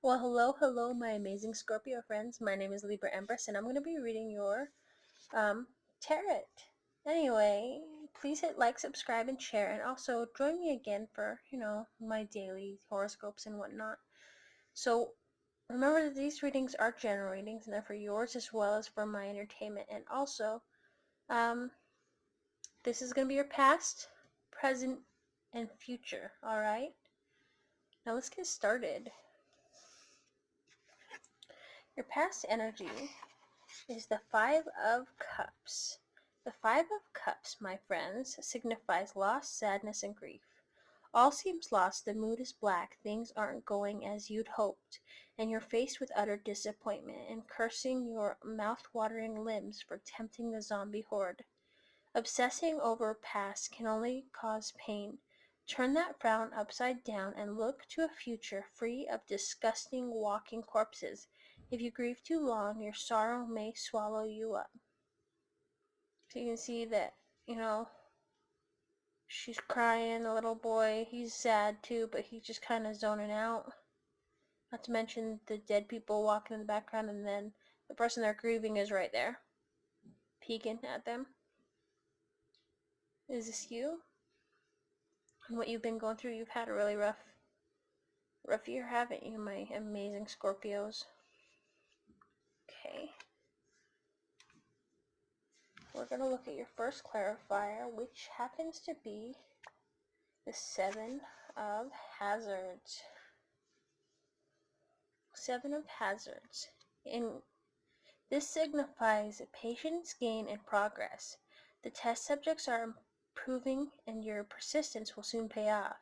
Well, hello, my amazing Scorpio friends. My name is Libra Empress, and I'm going to be reading your tarot. Anyway, please hit like, subscribe, and share, and also join me again for, my daily horoscopes and whatnot. So, remember that these readings are general readings, and they're for yours as well as for my entertainment. And also, this is going to be your past, present, and future, alright? Now let's get started. Your past energy is the Five of Cups. The Five of Cups, my friends, signifies loss, sadness, and grief. All seems lost, the mood is black, things aren't going as you'd hoped, and you're faced with utter disappointment and cursing your mouth-watering limbs for tempting the zombie horde. Obsessing over past can only cause pain. Turn that frown upside down and look to a future free of disgusting walking corpses. If you grieve too long, your sorrow may swallow you up. So you can see that, she's crying, the little boy, he's sad too, but he's just kind of zoning out. Not to mention the dead people walking in the background, and then the person they're grieving is right there, peeking at them. Is this you? And what you've been going through? You've had a really rough year, haven't you, my amazing Scorpios? Okay. We're going to look at your first clarifier, which happens to be the Seven of Hazards. Seven of Hazards. This signifies patience, gain, and progress. The test subjects are improving and your persistence will soon pay off.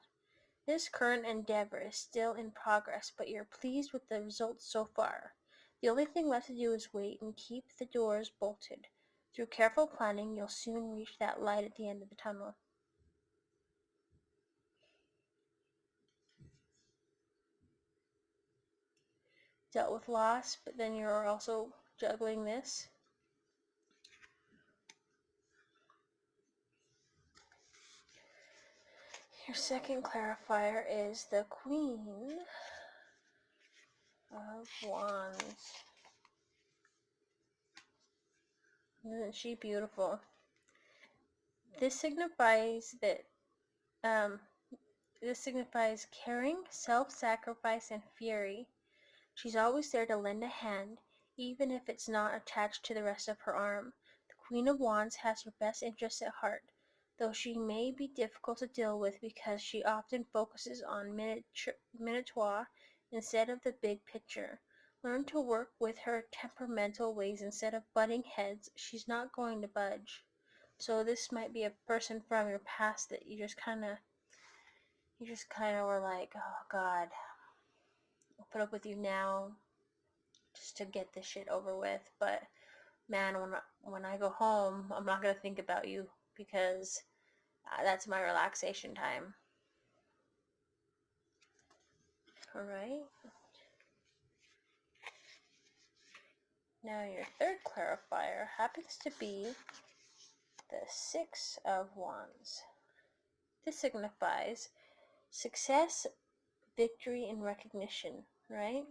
This current endeavor is still in progress, but you're pleased with the results so far. The only thing left to do is wait and keep the doors bolted. Through careful planning, you'll soon reach that light at the end of the tunnel. Dealt with loss, but then you're also juggling this. Your second clarifier is the Queen of Wands. Isn't she beautiful? This signifies that caring, self-sacrifice, and fury. She's always there to lend a hand, even if it's not attached to the rest of her arm. The Queen of Wands has your best interests at heart, though she may be difficult to deal with because she often focuses on minutiae instead of the big picture. Learn to work with her temperamental ways instead of butting heads. She's not going to budge. So this might be a person from your past that you just kind of were like, oh God, I'll put up with you now just to get this shit over with. But man, when I go home, I'm not going to think about you because that's my relaxation time. Alright. Now your third clarifier happens to be the Six of Wands. This signifies success, victory, and recognition, right?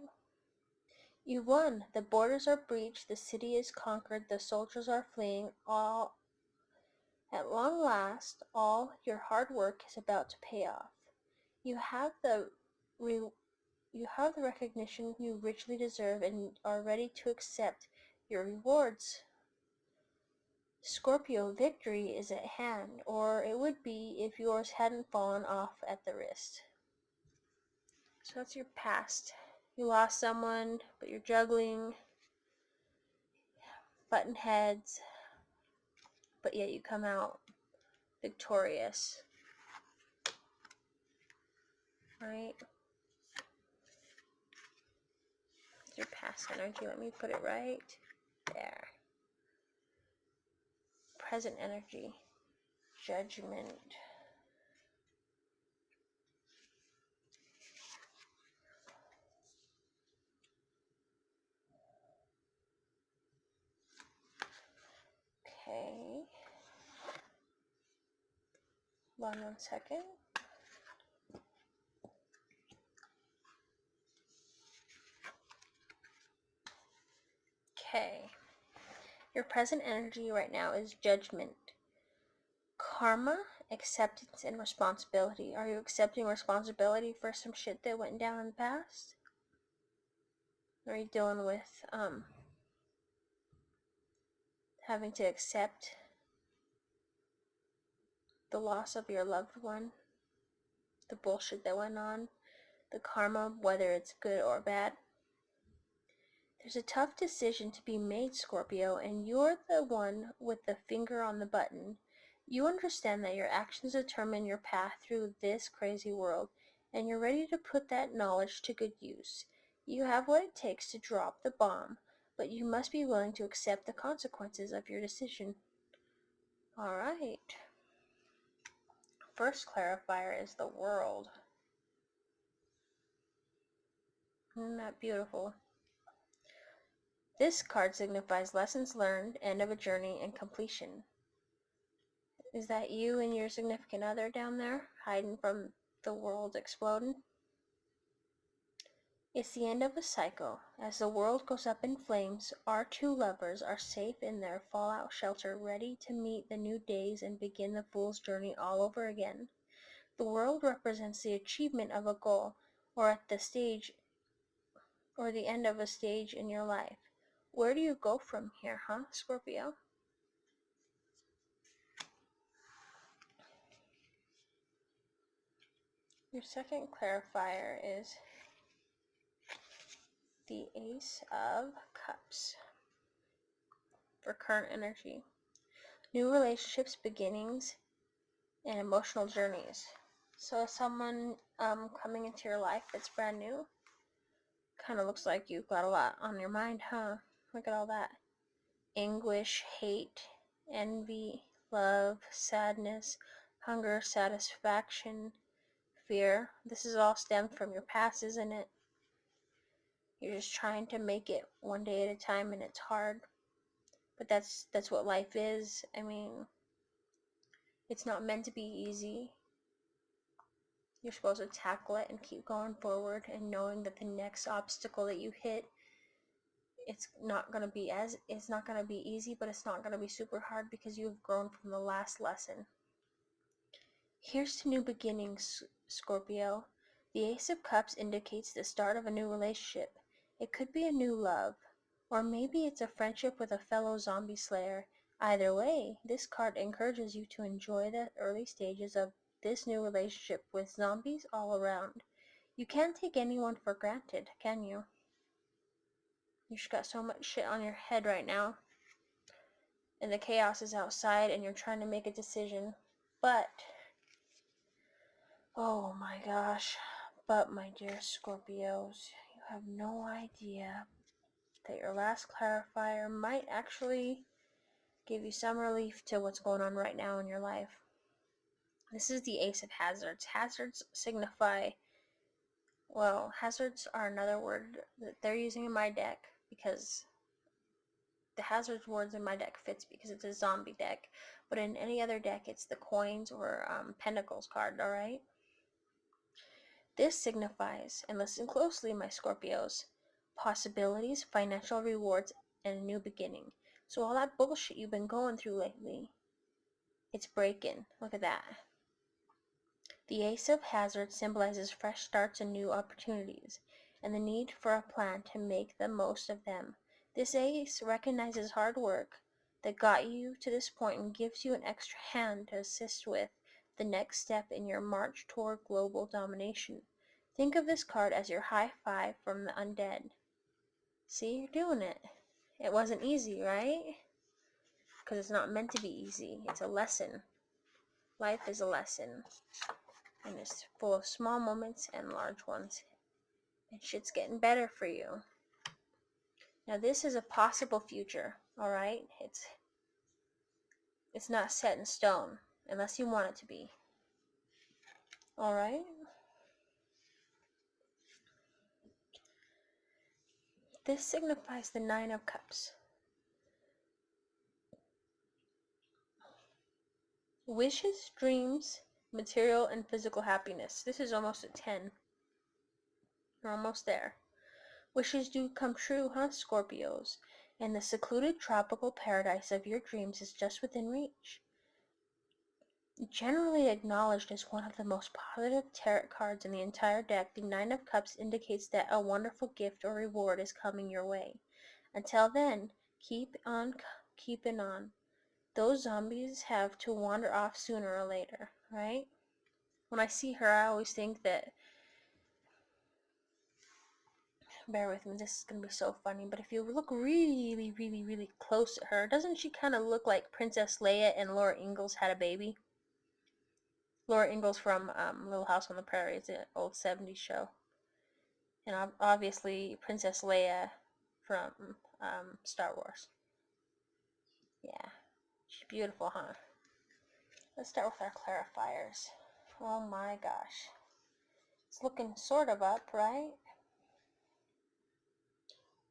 You won. The borders are breached, the city is conquered, the soldiers are fleeing. At long last, all your hard work is about to pay off. You have the recognition you richly deserve and are ready to accept your rewards. Scorpio, victory is at hand, or it would be if yours hadn't fallen off at the wrist. So that's your past. You lost someone, but you're juggling, button heads, but yet you come out victorious. Right? It's your past energy. Let me put it right there. Present energy. Judgment. Okay. Hold on 1 second. Okay. Your present energy right now is judgment. Karma, acceptance, and responsibility. Are you accepting responsibility for some shit that went down in the past? Are you dealing with having to accept the loss of your loved one, the bullshit that went on, the karma, whether it's good or bad? There's a tough decision to be made, Scorpio, and you're the one with the finger on the button. You understand that your actions determine your path through this crazy world, and you're ready to put that knowledge to good use. You have what it takes to drop the bomb, but you must be willing to accept the consequences of your decision. Alright. First clarifier is the world. Isn't that beautiful? This card signifies lessons learned, end of a journey, and completion. Is that you and your significant other down there, hiding from the world exploding? It's the end of a cycle. As the world goes up in flames, our two lovers are safe in their fallout shelter, ready to meet the new days and begin the fool's journey all over again. The world represents the achievement of a goal, or at the stage, or the end of a stage in your life. Where do you go from here, huh, Scorpio? Your second clarifier is the Ace of Cups for current energy. New relationships, beginnings, and emotional journeys. So someone coming into your life that's brand new, kind of looks like you've got a lot on your mind, huh? Look at all that. Anguish, hate, envy, love, sadness, hunger, satisfaction, fear. This is all stemmed from your past, isn't it? You're just trying to make it one day at a time, and it's hard. But that's what life is. I mean, it's not meant to be easy. You're supposed to tackle it and keep going forward, and knowing that the next obstacle that you hit, it's not going to be easy, but it's not going to be super hard because you've grown from the last lesson. Here's to new beginnings, Scorpio. The Ace of Cups indicates the start of a new relationship. It could be a new love, or maybe it's a friendship with a fellow zombie slayer. Either way, this card encourages you to enjoy the early stages of this new relationship with zombies all around. You can't take anyone for granted, can you? You just got so much shit on your head right now, and the chaos is outside, and you're trying to make a decision. But, oh my gosh, but my dear Scorpios, you have no idea that your last clarifier might actually give you some relief to what's going on right now in your life. This is the Ace of Hazards. Hazards signify, well, hazards are another word that they're using in my deck because the hazards words in my deck fits because it's a zombie deck. But in any other deck, it's the coins or pentacles card, alright? This signifies, and listen closely, my Scorpios, possibilities, financial rewards, and a new beginning. So all that bullshit you've been going through lately, it's breaking. Look at that. The Ace of Hazards symbolizes fresh starts and new opportunities, and the need for a plan to make the most of them. This ace recognizes hard work that got you to this point and gives you an extra hand to assist with the next step in your march toward global domination. Think of this card as your high five from the undead. See, you're doing it. It wasn't easy, right? Because it's not meant to be easy. It's a lesson. Life is a lesson. And it's full of small moments and large ones. And shit's getting better for you. Now this is a possible future, alright? It's not set in stone, unless you want it to be. Alright? This signifies the Nine of Cups. Wishes, dreams, material, and physical happiness. This is almost a 10. You're almost there. Wishes do come true, huh, Scorpios? and the secluded tropical paradise of your dreams is just within reach. Generally acknowledged as one of the most positive tarot cards in the entire deck, the Nine of Cups indicates that a wonderful gift or reward is coming your way. Until then, keep on keeping on. Those zombies have to wander off sooner or later, right? When I see her, I always think that, bear with me, this is going to be so funny, but if you look really, really, really close at her, doesn't she kind of look like Princess Leia and Laura Ingalls had a baby? Laura Ingalls from Little House on the Prairie. It's an old 70s show. And obviously Princess Leia from Star Wars. Yeah, she's beautiful, huh? Let's start with our clarifiers. Oh my gosh. It's looking sort of up, right?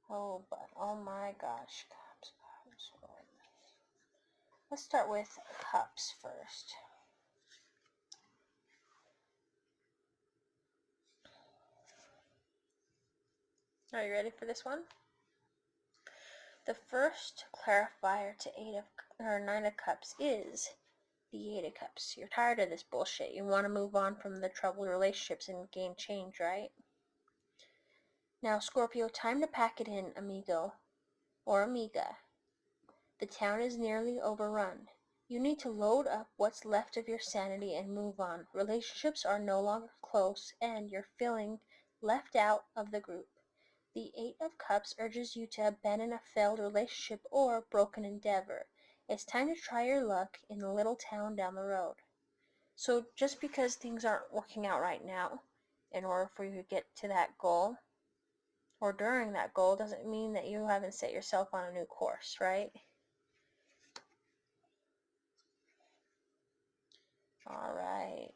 Oh, but oh my gosh. Cups. Let's start with cups first. Are you ready for this one? The first clarifier to Nine of Cups is the Eight of Cups. You're tired of this bullshit. You want to move on from the troubled relationships and gain change, right? Now, Scorpio, time to pack it in, amigo or amiga. The town is nearly overrun. You need to load up what's left of your sanity and move on. Relationships are no longer close, and you're feeling left out of the group. The Eight of Cups urges you to abandon a failed relationship or broken endeavor. It's time to try your luck in the little town down the road. So just because things aren't working out right now, in order for you to get to that goal, or during that goal, doesn't mean that you haven't set yourself on a new course, right? All right.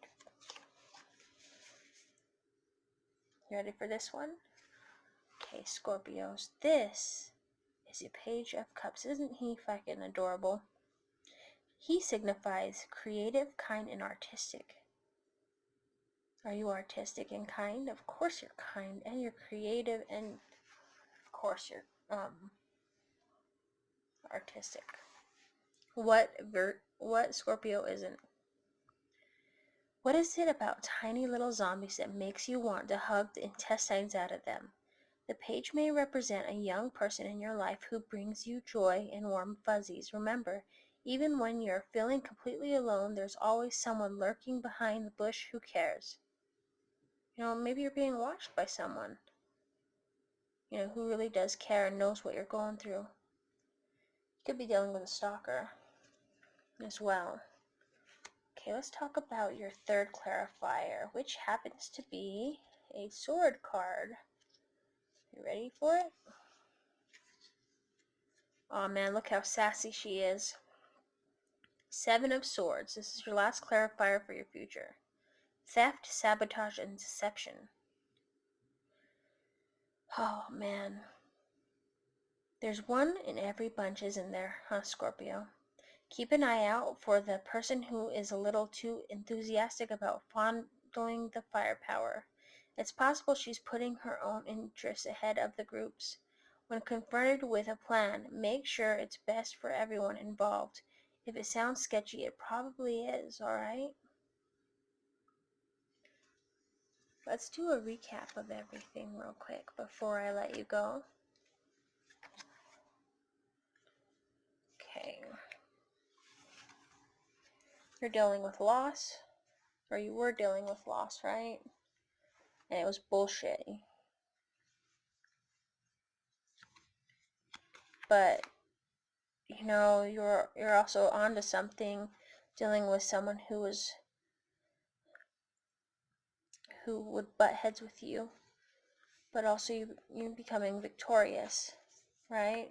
You ready for this one? Okay, Scorpios. This is a Page of Cups. Isn't he fucking adorable? He signifies creative, kind, and artistic. Are you artistic and kind? Of course you're kind, and you're creative, and of course you're artistic. What Scorpio isn't? What is it about tiny little zombies that makes you want to hug the intestines out of them? The page may represent a young person in your life who brings you joy and warm fuzzies. Remember, even when you're feeling completely alone, there's always someone lurking behind the bush who cares. Maybe you're being watched by someone, who really does care and knows what you're going through. You could be dealing with a stalker as well. Okay, let's talk about your third clarifier, which happens to be a sword card. You ready for it? Oh man, look how sassy she is. Seven of Swords. This is your last clarifier for your future. Theft, sabotage, and deception. Oh man. There's one in every bunch, isn't there, huh, Scorpio? Keep an eye out for the person who is a little too enthusiastic about fondling the firepower. It's possible she's putting her own interests ahead of the group's. When confronted with a plan, make sure it's best for everyone involved. If it sounds sketchy, it probably is, alright? Let's do a recap of everything real quick before I let you go. Okay. You're dealing with loss, or you were dealing with loss, right? And it was bullshit. But you're also onto something, dealing with someone who would butt heads with you, but also you becoming victorious, right?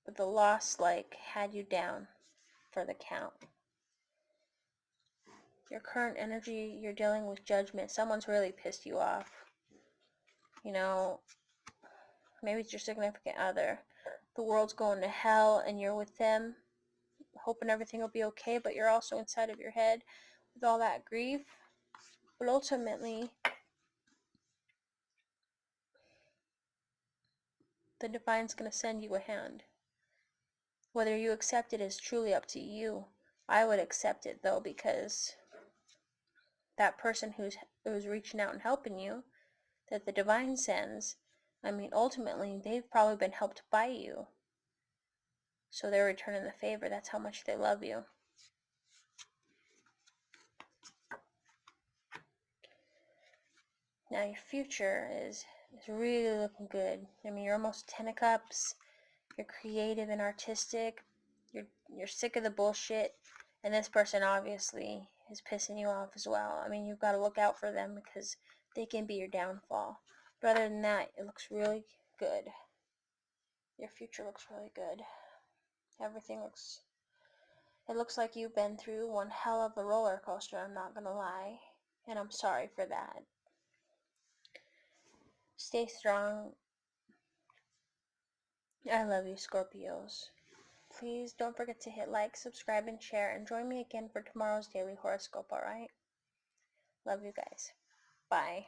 But the loss had you down for the count. Your current energy, you're dealing with judgment. Someone's really pissed you off. Maybe it's your significant other. The world's going to hell and you're with them, hoping everything will be okay, but you're also inside of your head with all that grief. But ultimately, The divine's going to send you a hand. Whether you accept it is truly up to you. I would accept it though, because that person who's reaching out and helping you, that the divine sends, I mean, ultimately, they've probably been helped by you. So they're returning the favor. That's how much they love you. Now your future is really looking good. I mean, you're almost 10 of cups. You're creative and artistic. You're sick of the bullshit. And this person obviously is pissing you off as well. I mean, you've got to look out for them because they can be your downfall. But other than that, it looks really good. Your future looks really good. Everything looks... It looks like you've been through one hell of a roller coaster, I'm not gonna lie. And I'm sorry for that. Stay strong. I love you, Scorpios. Please don't forget to hit like, subscribe, and share, and join me again for tomorrow's daily horoscope, alright? Love you guys. Bye.